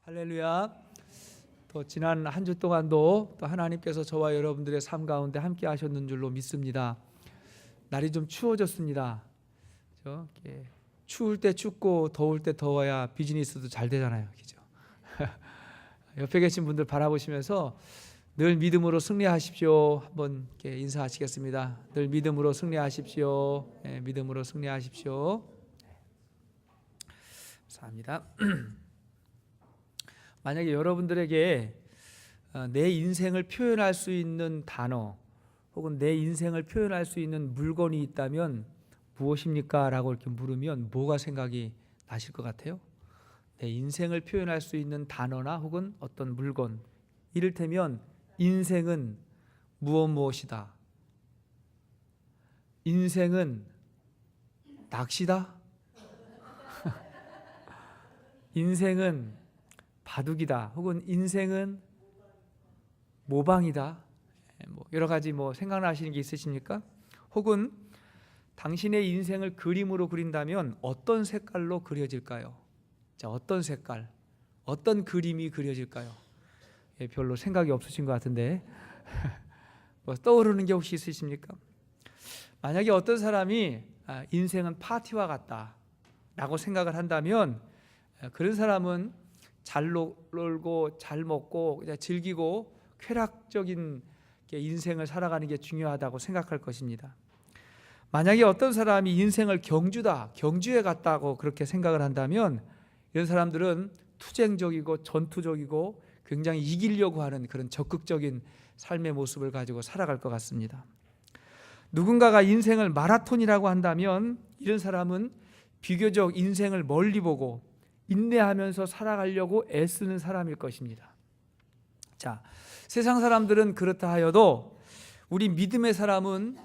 할렐루야. 또 지난 한 주 동안도 또 하나님께서 저와 여러분들의 삶 가운데 함께 하셨는 줄로 믿습니다. 날이 좀 추워졌습니다. 추울 때 춥고 더울 때 더워야 비즈니스도 잘 되잖아요. 그죠? 옆에 계신 분들 바라보시면서 늘 믿음으로 승리하십시오. 한번 이렇게 인사하시겠습니다. 늘 믿음으로 승리하십시오. 네, 믿음으로 승리하십시오. 감사합니다. 만약에 여러분들에게 내 인생을 표현할 수 있는 단어 혹은 내 인생을 표현할 수 있는 물건이 있다면 무엇입니까? 라고 이렇게 물으면 뭐가 생각이 나실 것 같아요? 내 인생을 표현할 수 있는 단어나 혹은 어떤 물건, 이를테면 인생은 무엇이다. 인생은 낚시다. 인생은 바둑이다. 혹은 인생은 모방이다. 여러 가지 생각나시는 게 있으십니까? 혹은 당신의 인생을 그림으로 그린다면 어떤 색깔로 그려질까요? 자, 어떤 색깔, 어떤 그림이 그려질까요? 별로 생각이 없으신 것 같은데 떠오르는 게 혹시 있으십니까? 만약에 어떤 사람이 인생은 파티와 같다 라고 생각을 한다면 그런 사람은 잘 놀고 잘 먹고 그냥 즐기고 쾌락적인 인생을 살아가는 게 중요하다고 생각할 것입니다. 만약에 어떤 사람이 인생을 경주에 갔다고 그렇게 생각을 한다면 이런 사람들은 투쟁적이고 전투적이고 굉장히 이기려고 하는 그런 적극적인 삶의 모습을 가지고 살아갈 것 같습니다. 누군가가 인생을 마라톤이라고 한다면 이런 사람은 비교적 인생을 멀리 보고 인내하면서 살아가려고 애쓰는 사람일 것입니다. 자, 세상 사람들은 그렇다 하여도 우리 믿음의 사람은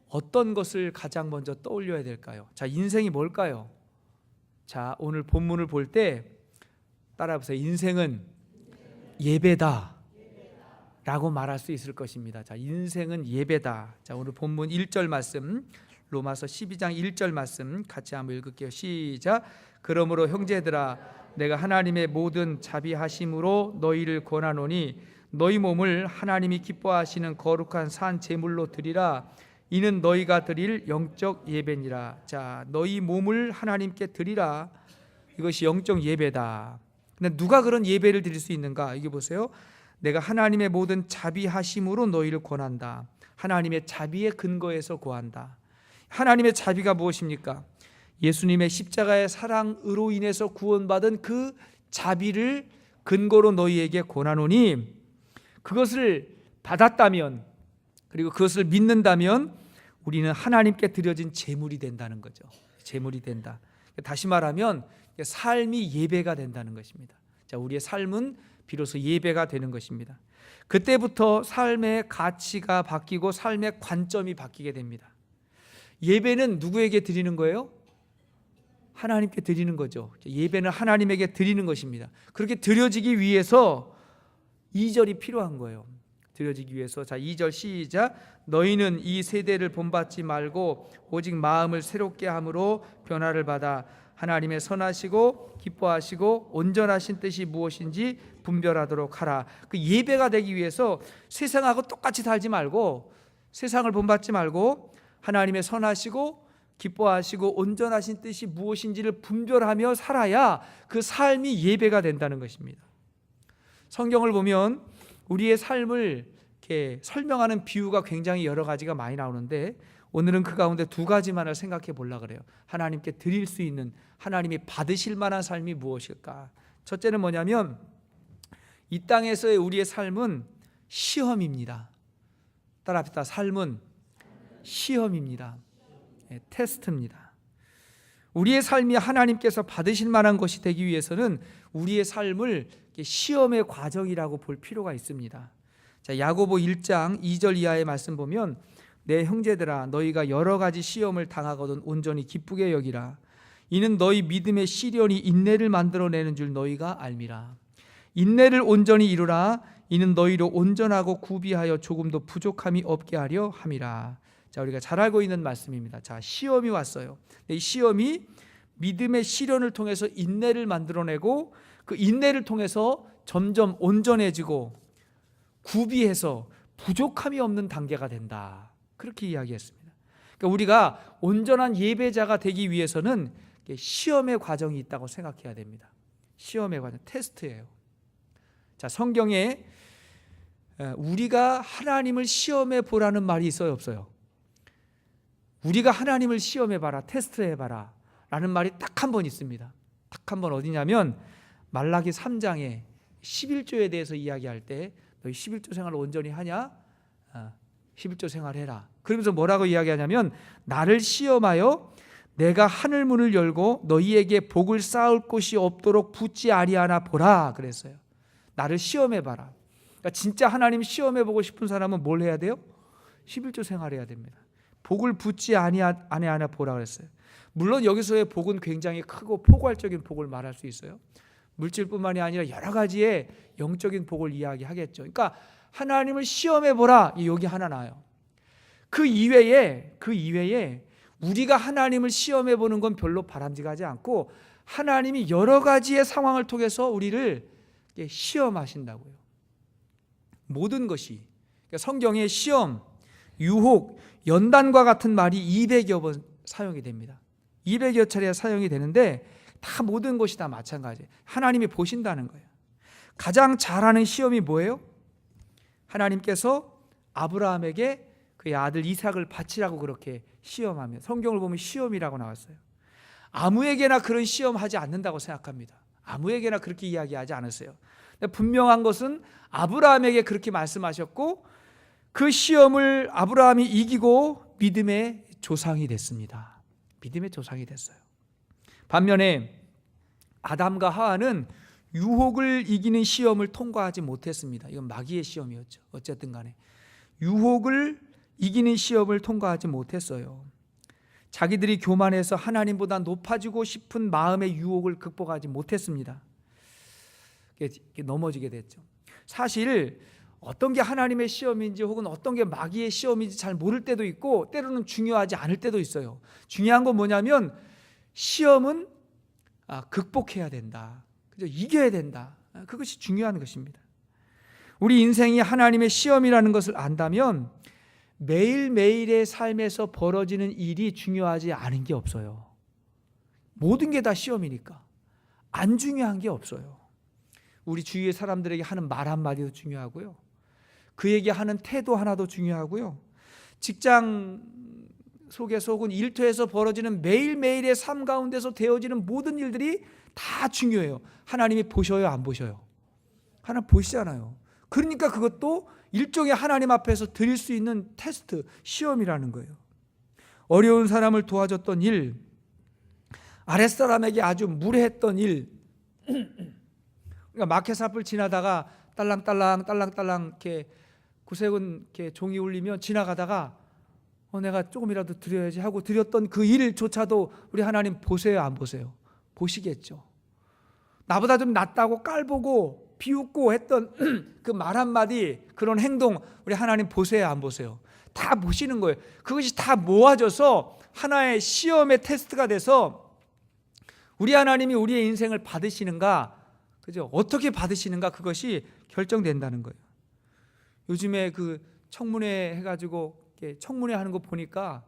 어떤 것을 가장 먼저 떠올려야 될까요? 자, 인생이 뭘까요? 자, 오늘 본문을 볼 때 따라해보세요. 인생은 예배다 라고 말할 수 있을 것입니다. 자, 인생은 예배다. 자, 오늘 본문 1절 말씀, 로마서 12장 1절 말씀 같이 한번 읽을게요. 시작. 그러므로 형제들아, 내가 하나님의 모든 자비하심으로 너희를 권하노니 너희 몸을 하나님이 기뻐하시는 거룩한 산 제물로 드리라. 이는 너희가 드릴 영적 예배니라. 자, 너희 몸을 하나님께 드리라. 이것이 영적 예배다. 근데 누가 그런 예배를 드릴 수 있는가? 이게 보세요. 내가 하나님의 모든 자비하심으로 너희를 권한다. 하나님의 자비의 근거에서 구한다. 하나님의 자비가 무엇입니까? 예수님의 십자가의 사랑으로 인해서 구원받은 그 자비를 근거로 너희에게 권하노니 그것을 받았다면 그리고 그것을 믿는다면 우리는 하나님께 드려진 제물이 된다는 거죠. 제물이 된다. 다시 말하면 삶이 예배가 된다는 것입니다. 자, 우리의 삶은 비로소 예배가 되는 것입니다. 그때부터 삶의 가치가 바뀌고 삶의 관점이 바뀌게 됩니다. 예배는 누구에게 드리는 거예요? 하나님께 드리는 거죠. 예배는 하나님에게 드리는 것입니다. 그렇게 드려지기 위해서 2절이 필요한 거예요. 드려지기 위해서. 자, 2절 시작. 너희는 이 세대를 본받지 말고 오직 마음을 새롭게 함으로 변화를 받아 하나님의 선하시고 기뻐하시고 온전하신 뜻이 무엇인지 분별하도록 하라. 그 예배가 되기 위해서 세상하고 똑같이 살지 말고 세상을 본받지 말고 하나님의 선하시고 기뻐하시고 온전하신 뜻이 무엇인지를 분별하며 살아야 그 삶이 예배가 된다는 것입니다. 성경을 보면 우리의 삶을 이렇게 설명하는 비유가 굉장히 여러 가지가 많이 나오는데 오늘은 그 가운데 두 가지만을 생각해 보려고 그래요. 하나님께 드릴 수 있는, 하나님이 받으실 만한 삶이 무엇일까? 첫째는 뭐냐면 이 땅에서의 우리의 삶은 시험입니다. 따라합시다. 삶은 시험입니다. 테스트입니다. 우리의 삶이 하나님께서 받으실 만한 것이 되기 위해서는 우리의 삶을 시험의 과정이라고 볼 필요가 있습니다. 자, 야고보 1장 2절 이하의 말씀 보면 내 형제들아, 너희가 여러 가지 시험을 당하거든 온전히 기쁘게 여기라. 이는 너희 믿음의 시련이 인내를 만들어내는 줄 너희가 알미라. 인내를 온전히 이루라. 이는 너희로 온전하고 구비하여 조금도 부족함이 없게 하려 함이라. 자, 우리가 잘 알고 있는 말씀입니다. 자, 시험이 왔어요. 이 시험이 믿음의 시련을 통해서 인내를 만들어내고 그 인내를 통해서 점점 온전해지고 구비해서 부족함이 없는 단계가 된다. 그렇게 이야기했습니다. 그러니까 우리가 온전한 예배자가 되기 위해서는 시험의 과정이 있다고 생각해야 됩니다. 시험의 과정, 테스트예요. 자, 성경에 우리가 하나님을 시험해 보라는 말이 있어요, 없어요? 우리가 하나님을 시험해 봐라, 테스트해 봐라 라는 말이 딱 한 번 있습니다. 딱 한 번 어디냐면 말라기 3장에 11조에 대해서 이야기할 때 너희 11조 생활을 온전히 하냐? 11조 생활해라. 그러면서 뭐라고 이야기하냐면 나를 시험하여 내가 하늘 문을 열고 너희에게 복을 쌓을 곳이 없도록 붙지 아니하나 보라 그랬어요. 나를 시험해 봐라. 그러니까 진짜 하나님 시험해 보고 싶은 사람은 뭘 해야 돼요? 11조 생활해야 됩니다. 복을 붙지 아니하나 보라 그랬어요. 물론 여기서의 복은 굉장히 크고 포괄적인 복을 말할 수 있어요. 물질뿐만이 아니라 여러 가지의 영적인 복을 이야기하겠죠. 그러니까 하나님을 시험해 보라. 여기 하나 나와요. 그 이외에 우리가 하나님을 시험해 보는 건 별로 바람직하지 않고 하나님이 여러 가지의 상황을 통해서 우리를 시험하신다고요. 모든 것이 성경에 시험, 유혹, 연단과 같은 말이 200여 번 사용이 됩니다. 200여 차례 사용이 되는데 다 모든 것이 다 마찬가지예요. 하나님이 보신다는 거예요. 가장 잘하는 시험이 뭐예요? 하나님께서 아브라함에게 그의 아들 이삭을 바치라고 그렇게 시험하며 성경을 보면 시험이라고 나왔어요. 아무에게나 그런 시험하지 않는다고 생각합니다. 아무에게나 그렇게 이야기하지 않았어요. 분명한 것은 아브라함에게 그렇게 말씀하셨고 그 시험을 아브라함이 이기고 믿음의 조상이 됐습니다. 믿음의 조상이 됐어요. 반면에 아담과 하와는 유혹을 이기는 시험을 통과하지 못했습니다. 이건 마귀의 시험이었죠. 어쨌든 간에 유혹을 이기는 시험을 통과하지 못했어요. 자기들이 교만해서 하나님보다 높아지고 싶은 마음의 유혹을 극복하지 못했습니다. 넘어지게 됐죠. 사실 어떤 게 하나님의 시험인지 혹은 어떤 게 마귀의 시험인지 잘 모를 때도 있고 때로는 중요하지 않을 때도 있어요. 중요한 건 뭐냐면 시험은 극복해야 된다. 그죠? 이겨야 된다. 그것이 중요한 것입니다. 우리 인생이 하나님의 시험이라는 것을 안다면 매일매일의 삶에서 벌어지는 일이 중요하지 않은 게 없어요. 모든 게 다 시험이니까 안 중요한 게 없어요. 우리 주위의 사람들에게 하는 말 한마디도 중요하고요. 그에게 하는 태도 하나도 중요하고요. 직장 속에서 혹은 일터에서 벌어지는 매일매일의 삶 가운데서 되어지는 모든 일들이 다 중요해요. 하나님이 보셔요, 안 보셔요? 하나님 보시잖아요. 그러니까 그것도 일종의 하나님 앞에서 드릴 수 있는 테스트, 시험이라는 거예요. 어려운 사람을 도와줬던 일, 아랫사람에게 아주 무례했던 일, 그러니까 마켓 앞을 지나다가 딸랑딸랑 이렇게 구세군 이렇게 종이 울리면 지나가다가 내가 조금이라도 드려야지 하고 드렸던 그 일조차도 우리 하나님 보세요, 안 보세요? 보시겠죠. 나보다 좀 낫다고 깔보고 비웃고 했던 그 말 한마디, 그런 행동 우리 하나님 보세요, 안 보세요? 다 보시는 거예요. 그것이 다 모아져서 하나의 시험의 테스트가 돼서 우리 하나님이 우리의 인생을 받으시는가, 그죠? 어떻게 받으시는가, 그것이 결정된다는 거예요. 요즘에 그 청문회 해가지고 청문회 하는 거 보니까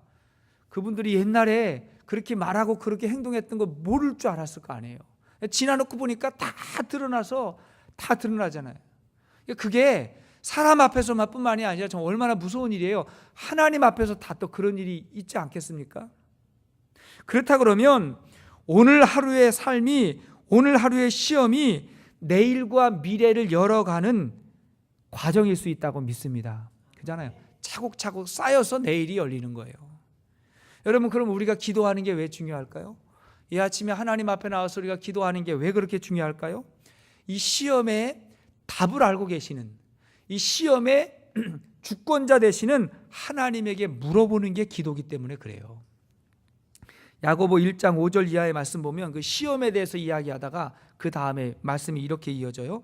그분들이 옛날에 그렇게 말하고 그렇게 행동했던 거 모를 줄 알았을 거 아니에요. 지나놓고 보니까 다 드러나서 다 드러나잖아요. 그게 사람 앞에서만 뿐만이 아니라 정말 얼마나 무서운 일이에요. 하나님 앞에서 다 또 그런 일이 있지 않겠습니까? 그렇다 그러면 오늘 하루의 삶이, 오늘 하루의 시험이 내일과 미래를 열어가는 과정일 수 있다고 믿습니다. 그잖아요. 차곡차곡 쌓여서 내일이 열리는 거예요. 여러분, 그럼 우리가 기도하는 게 왜 중요할까요? 이 아침에 하나님 앞에 나와서 우리가 기도하는 게 왜 그렇게 중요할까요? 이 시험의 답을 알고 계시는, 이 시험의 주권자 되시는 하나님에게 물어보는 게 기도기 때문에 그래요. 야고보 1장 5절 이하의 말씀 보면 그 시험에 대해서 이야기하다가 그 다음에 말씀이 이렇게 이어져요.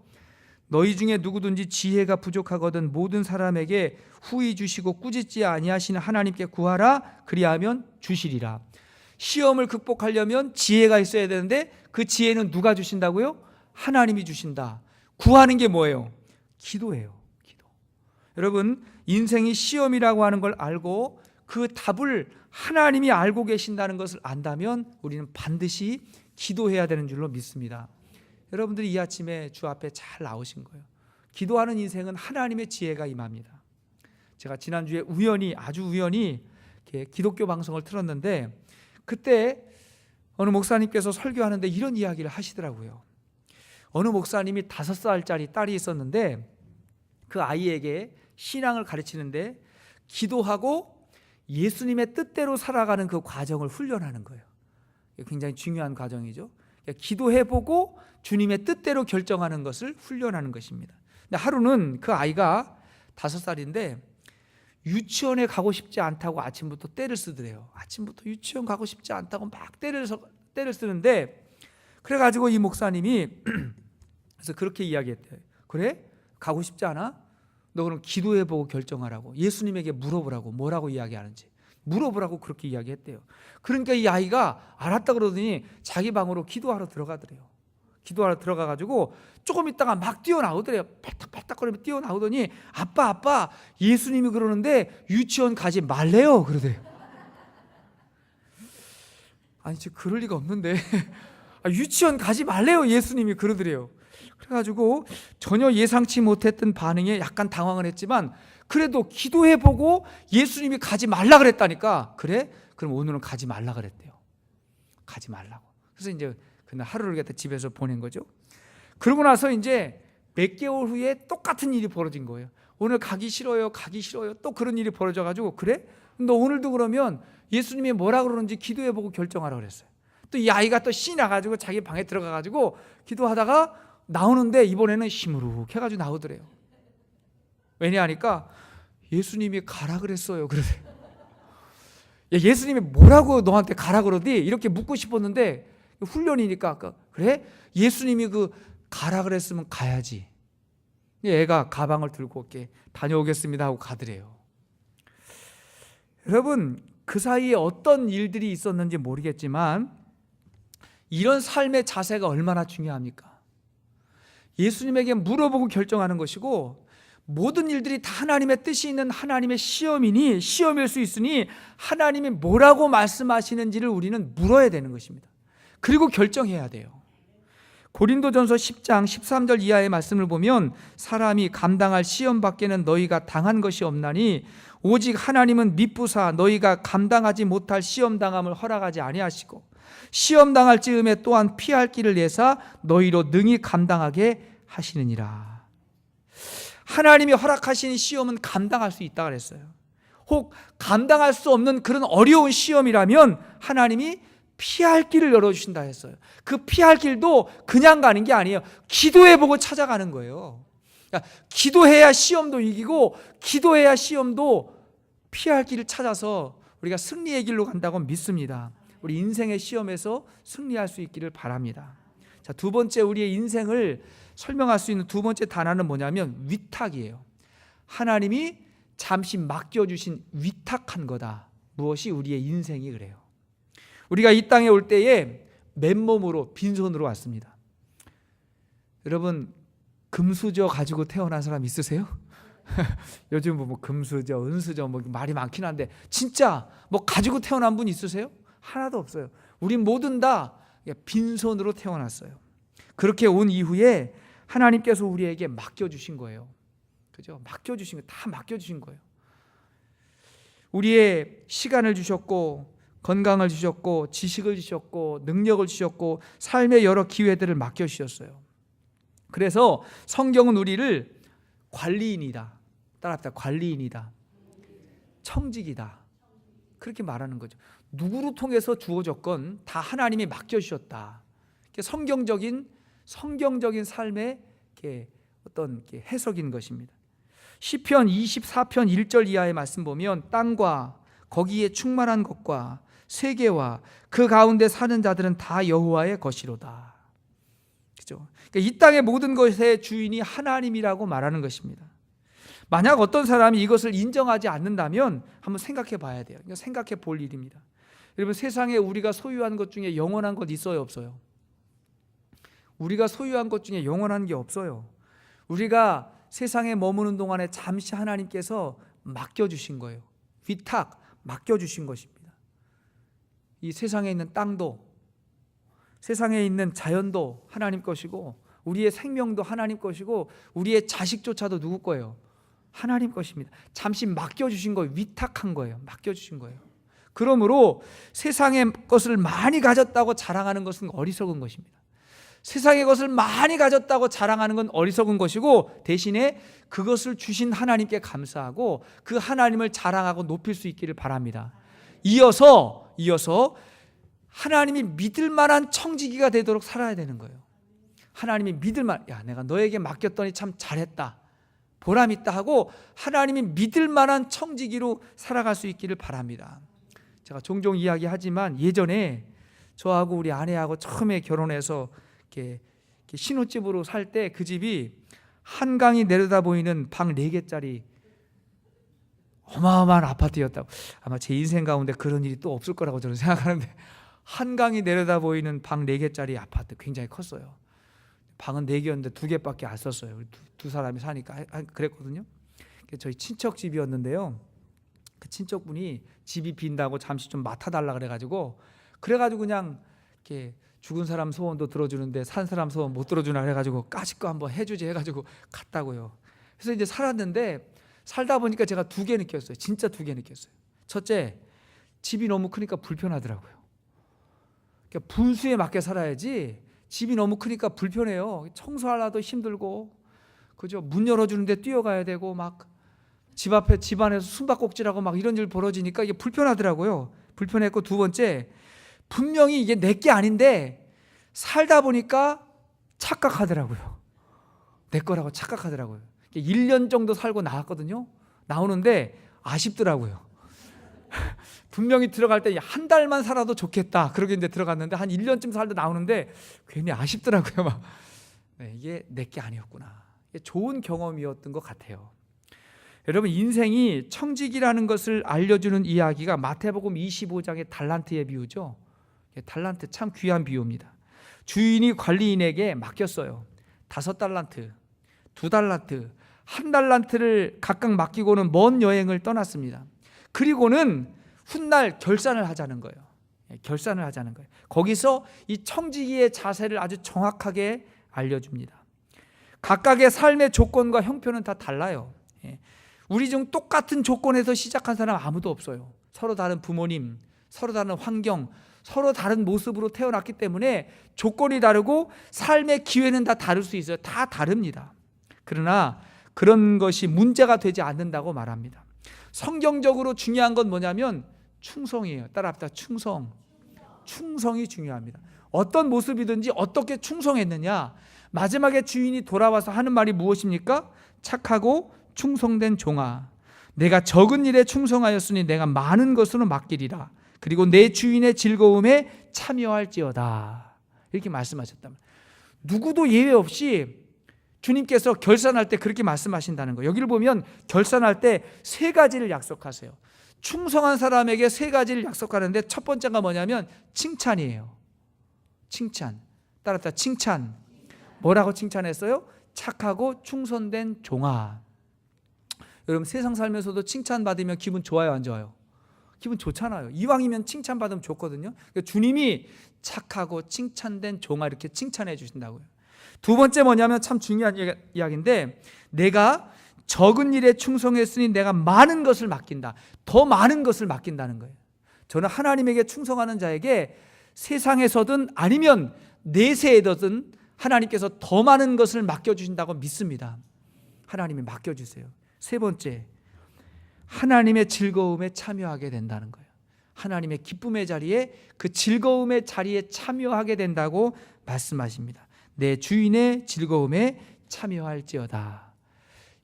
너희 중에 누구든지 지혜가 부족하거든 모든 사람에게 후히 주시고 꾸짖지 아니하시는 하나님께 구하라. 그리하면 주시리라. 시험을 극복하려면 지혜가 있어야 되는데 그 지혜는 누가 주신다고요? 하나님이 주신다. 구하는 게 뭐예요? 기도예요. 기도. 여러분, 인생이 시험이라고 하는 걸 알고 그 답을 하나님이 알고 계신다는 것을 안다면 우리는 반드시 기도해야 되는 줄로 믿습니다. 여러분들이 이 아침에 주 앞에 잘 나오신 거예요. 기도하는 인생은 하나님의 지혜가 임합니다. 제가 지난주에 아주 우연히 기독교 방송을 틀었는데, 그때 어느 목사님께서 설교하는데 이런 이야기를 하시더라고요. 어느 목사님이 5살짜리 딸이 있었는데 그 아이에게 신앙을 가르치는데 기도하고 예수님의 뜻대로 살아가는 그 과정을 훈련하는 거예요. 굉장히 중요한 과정이죠. 기도해보고 주님의 뜻대로 결정하는 것을 훈련하는 것입니다. 근데 하루는 그 아이가 5살인데 유치원에 가고 싶지 않다고 아침부터 떼를 쓰더래요. 아침부터 유치원 가고 싶지 않다고 막 떼를 쓰는데, 그래가지고 이 목사님이 그래서 그렇게 이야기했대요. 그래? 가고 싶지 않아? 너 그럼 기도해보고 결정하라고. 예수님에게 물어보라고. 뭐라고 이야기하는지 물어보라고 그렇게 이야기했대요. 그러니까 이 아이가 알았다 그러더니 자기 방으로 기도하러 들어가더래요. 기도하러 들어가가지고 조금 있다가 막 뛰어나오더래요. 팔딱팔딱거리며 뛰어나오더니 아빠 예수님이 그러는데 유치원 가지 말래요 그러더래요. 아니 지금 그럴 리가 없는데 유치원 가지 말래요 예수님이 그러더래요. 그래가지고 전혀 예상치 못했던 반응에 약간 당황을 했지만 그래도 기도해보고 예수님이 가지 말라 그랬다니까. 그래? 그럼 오늘은 가지 말라 그랬대요. 가지 말라고. 그래서 이제 그날 하루를 갖다 집에서 보낸 거죠. 그러고 나서 이제 몇 개월 후에 똑같은 일이 벌어진 거예요. 오늘 가기 싫어요 또 그런 일이 벌어져가지고, 그래? 너 오늘도 그러면 예수님이 뭐라 그러는지 기도해보고 결정하라 그랬어요. 또 이 아이가 또 신이 나가지고 자기 방에 들어가가지고 기도하다가 나오는데 이번에는 시무룩 해가지고 나오더래요. 왜냐하니까 예수님이 가라 그랬어요 그러세요. 예수님이 뭐라고 너한테 가라 그러디? 이렇게 묻고 싶었는데 훈련이니까 그래? 예수님이 가라 그랬으면 가야지. 애가 가방을 들고 이렇게 다녀오겠습니다 하고 가더래요. 여러분, 그 사이에 어떤 일들이 있었는지 모르겠지만 이런 삶의 자세가 얼마나 중요합니까? 예수님에게 물어보고 결정하는 것이고, 모든 일들이 다 하나님의 뜻이 있는 하나님의 시험일 수 있으니 하나님이 뭐라고 말씀하시는지를 우리는 물어야 되는 것입니다. 그리고 결정해야 돼요. 고린도전서 10장 13절 이하의 말씀을 보면 사람이 감당할 시험 밖에는 너희가 당한 것이 없나니 오직 하나님은 미쁘사 너희가 감당하지 못할 시험 당함을 허락하지 아니하시고 시험 당할 즈음에 또한 피할 길을 내사 너희로 능히 감당하게 하시느니라. 하나님이 허락하신 시험은 감당할 수 있다 그랬어요. 혹 감당할 수 없는 그런 어려운 시험이라면 하나님이 피할 길을 열어주신다 했어요. 그 피할 길도 그냥 가는 게 아니에요. 기도해보고 찾아가는 거예요. 그러니까 기도해야 시험도 이기고 기도해야 시험도 피할 길을 찾아서 우리가 승리의 길로 간다고 믿습니다. 우리 인생의 시험에서 승리할 수 있기를 바랍니다. 자, 두 번째, 우리의 인생을 설명할 수 있는 두 번째 단어는 뭐냐면 위탁이에요. 하나님이 잠시 맡겨주신 위탁한 거다. 무엇이? 우리의 인생이 그래요. 우리가 이 땅에 올 때에 맨몸으로 빈손으로 왔습니다. 여러분, 금수저 가지고 태어난 사람 있으세요? 요즘 뭐 금수저, 은수저 뭐 말이 많긴 한데 진짜 뭐 가지고 태어난 분 있으세요? 하나도 없어요. 우리 모든 다 빈손으로 태어났어요. 그렇게 온 이후에 하나님께서 우리에게 맡겨주신 거예요. 그죠? 맡겨주신 거, 다 맡겨주신 거예요. 우리의 시간을 주셨고, 건강을 주셨고, 지식을 주셨고, 능력을 주셨고, 삶의 여러 기회들을 맡겨주셨어요. 그래서 성경은 우리를 관리인이다, 따라합시다. 관리인이다, 청직이다, 그렇게 말하는 거죠. 누구를 통해서 주어졌건 다 하나님이 맡겨주셨다. 성경적인 삶의 어떤 해석인 것입니다. 시편 24편 1절 이하의 말씀 보면 땅과 거기에 충만한 것과 세계와 그 가운데 사는 자들은 다 여호와의 것이로다. 그죠? 그러니까 이 땅의 모든 것의 주인이 하나님이라고 말하는 것입니다. 만약 어떤 사람이 이것을 인정하지 않는다면 한번 생각해 봐야 돼요. 생각해 볼 일입니다. 여러분, 세상에 우리가 소유한 것 중에 영원한 것 있어요, 없어요? 우리가 소유한 것 중에 영원한 게 없어요. 우리가 세상에 머무는 동안에 잠시 하나님께서 맡겨주신 거예요. 위탁 맡겨주신 것입니다. 이 세상에 있는 땅도, 세상에 있는 자연도 하나님 것이고, 우리의 생명도 하나님 것이고, 우리의 자식조차도 누구 거예요? 하나님 것입니다. 잠시 맡겨주신 거예요. 위탁한 거예요. 맡겨주신 거예요. 그러므로 세상의 것을 많이 가졌다고 자랑하는 것은 어리석은 것입니다. 세상의 것을 많이 가졌다고 자랑하는 건 어리석은 것이고, 대신에 그것을 주신 하나님께 감사하고 그 하나님을 자랑하고 높일 수 있기를 바랍니다. 이어서 하나님이 믿을 만한 청지기가 되도록 살아야 되는 거예요. 하나님이 믿을 만, 야, 내가 너에게 맡겼더니 참 잘했다, 보람 있다 하고 하나님이 믿을 만한 청지기로 살아갈 수 있기를 바랍니다. 제가 종종 이야기하지만, 예전에 저하고 우리 아내하고 처음에 결혼해서 이렇게 신혼집으로 살 때 그 집이 한강이 내려다 보이는 방 4개짜리 어마어마한 아파트였다고. 아마 제 인생 가운데 그런 일이 또 없을 거라고 저는 생각하는데, 한강이 내려다 보이는 방 4개짜리 아파트, 굉장히 컸어요. 방은 4개였는데 2개밖에 안 썼어요. 우리 두 사람이 사니까 그랬거든요. 저희 친척 집이었는데요, 그 친척분이 집이 빈다고 잠시 좀 맡아달라 그래가지고 그냥 이렇게 죽은 사람 소원도 들어주는데 산 사람 소원 못 들어주나 그래가지고 까짓 거 한번 해주지 해가지고 갔다고요. 그래서 이제 살았는데, 살다 보니까 제가 2개 느꼈어요. 진짜 2개 느꼈어요. 첫째, 집이 너무 크니까 불편하더라고요. 그러니까 분수에 맞게 살아야지 집이 너무 크니까 불편해요. 청소하려도 힘들고, 그죠? 문 열어주는데 뛰어가야 되고, 막 집 앞에 집 안에서 숨바꼭질하고 막 이런 일 벌어지니까 이게 불편하더라고요. 불편했고, 2번째, 분명히 이게 내 게 아닌데 살다 보니까 착각하더라고요. 내 거라고 착각하더라고요. 1년 정도 살고 나왔거든요. 나오는데 아쉽더라고요. 분명히 들어갈 때 한 달만 살아도 좋겠다 그러겠는데 들어갔는데 한 1년쯤 살다 나오는데 괜히 아쉽더라고요. 막. 네, 이게 내 게 아니었구나. 이게 좋은 경험이었던 것 같아요. 여러분, 인생이 청지기라는 것을 알려주는 이야기가 마태복음 25장의 달란트의 비유죠. 달란트 참 귀한 비유입니다. 주인이 관리인에게 맡겼어요. 5달란트, 2달란트, 1달란트를 각각 맡기고는 먼 여행을 떠났습니다. 그리고는 훗날 결산을 하자는 거예요. 결산을 하자는 거예요. 거기서 이 청지기의 자세를 아주 정확하게 알려줍니다. 각각의 삶의 조건과 형편은 다 달라요. 우리 중 똑같은 조건에서 시작한 사람 아무도 없어요. 서로 다른 부모님, 서로 다른 환경, 서로 다른 모습으로 태어났기 때문에 조건이 다르고 삶의 기회는 다 다를 수 있어요. 다 다릅니다. 그러나 그런 것이 문제가 되지 않는다고 말합니다. 성경적으로 중요한 건 뭐냐면 충성이에요. 따라합시다. 충성. 충성이 중요합니다. 어떤 모습이든지 어떻게 충성했느냐, 마지막에 주인이 돌아와서 하는 말이 무엇입니까? 착하고 충성된 종아, 내가 적은 일에 충성하였으니 내가 많은 것으로 맡기리라. 그리고 내 주인의 즐거움에 참여할지어다. 이렇게 말씀하셨다면, 누구도 예외 없이 주님께서 결산할 때 그렇게 말씀하신다는 거예요. 여기를 보면 결산할 때 3가지를 약속하세요. 충성한 사람에게 3가지를 약속하는데, 첫 번째가 뭐냐면 칭찬이에요. 칭찬. 따라서 칭찬. 뭐라고 칭찬했어요? 착하고 충성된 종아. 여러분, 세상 살면서도 칭찬받으면 기분 좋아요, 안 좋아요? 기분 좋잖아요. 이왕이면 칭찬받으면 좋거든요. 그러니까 주님이 착하고 칭찬된 종아 이렇게 칭찬해 주신다고요. 2번째 뭐냐면 참 중요한 이야기인데, 내가 적은 일에 충성했으니 내가 많은 것을 맡긴다. 더 많은 것을 맡긴다는 거예요. 저는 하나님에게 충성하는 자에게 세상에서든 아니면 내세에든 하나님께서 더 많은 것을 맡겨주신다고 믿습니다. 하나님이 맡겨주세요. 3번째, 하나님의 즐거움에 참여하게 된다는 거예요. 하나님의 기쁨의 자리에, 그 즐거움의 자리에 참여하게 된다고 말씀하십니다. 내 주인의 즐거움에 참여할지어다.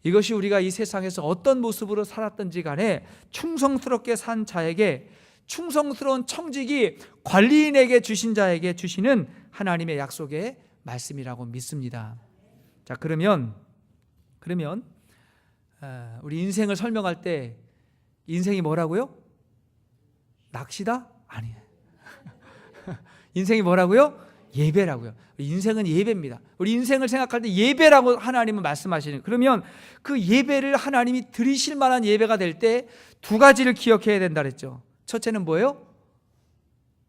이것이 우리가 이 세상에서 어떤 모습으로 살았든지 간에 충성스럽게 산 자에게, 충성스러운 청직이 관리인에게 주신 자에게 주시는 하나님의 약속의 말씀이라고 믿습니다. 자, 그러면 우리 인생을 설명할 때 인생이 뭐라고요? 낚시다? 아니에요. 인생이 뭐라고요? 예배라고요. 인생은 예배입니다. 우리 인생을 생각할 때 예배라고 하나님은 말씀하시는, 그러면 그 예배를 하나님이 드리실 만한 예배가 될 때 두 가지를 기억해야 된다 그랬죠. 첫째는 뭐예요?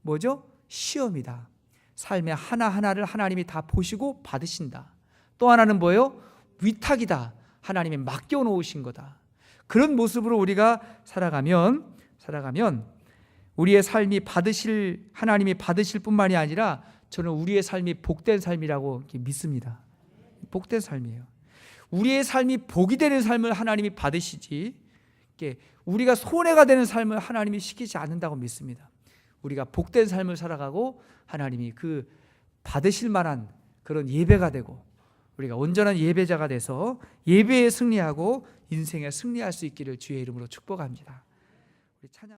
뭐죠? 시험이다. 삶의 하나하나를 하나님이 다 보시고 받으신다. 또 하나는 뭐예요? 위탁이다. 하나님이 맡겨놓으신 거다. 그런 모습으로 우리가 살아가면 우리의 삶이 하나님이 받으실 뿐만이 아니라 저는 우리의 삶이 복된 삶이라고 믿습니다. 복된 삶이에요. 우리의 삶이 복이 되는 삶을 하나님이 받으시지, 우리가 손해가 되는 삶을 하나님이 시키지 않는다고 믿습니다. 우리가 복된 삶을 살아가고 하나님이 그 받으실 만한 그런 예배가 되고, 우리가 온전한 예배자가 돼서 예배에 승리하고 인생에 승리할 수 있기를 주의 이름으로 축복합니다. 우리 찬양